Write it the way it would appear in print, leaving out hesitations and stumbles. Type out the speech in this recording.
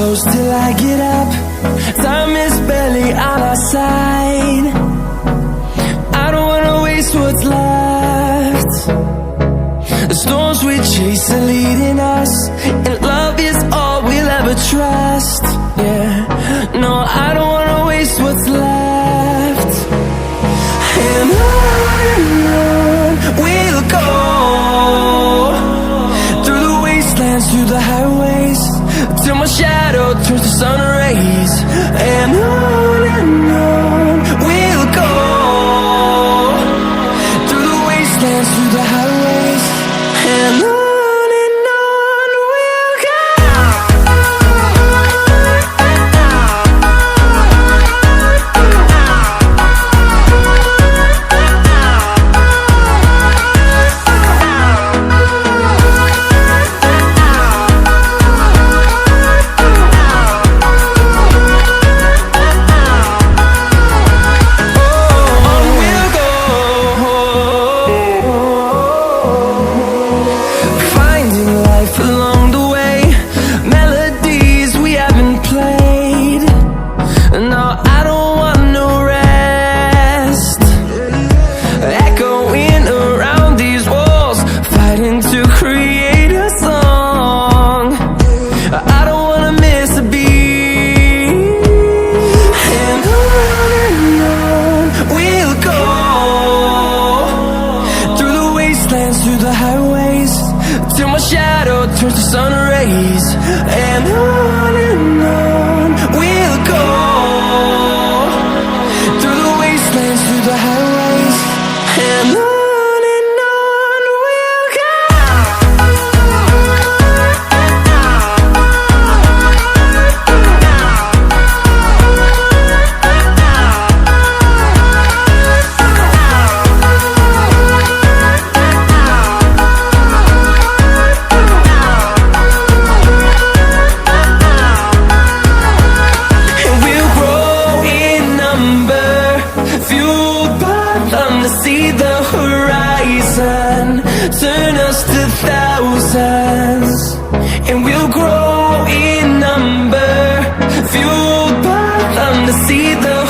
close till I get up. Time is barely on our side. I don't wanna waste what's left. The storms we chase are leading us, and love is all we'll ever trust. Yeah, no, I don't wanna waste what's left. And on we'll go, through the wastelands, through the highways, till my shadow turns to sun rays. And on we'll go, through the wastelands, through the highways, and on we'll go. Through the highways, till my shadow turns to sun rays. And on we'll go, through the wastelands, through the highways, and on we'll go. See the horizon, turn us to thousands, and we'll grow in number, fueled by them to see the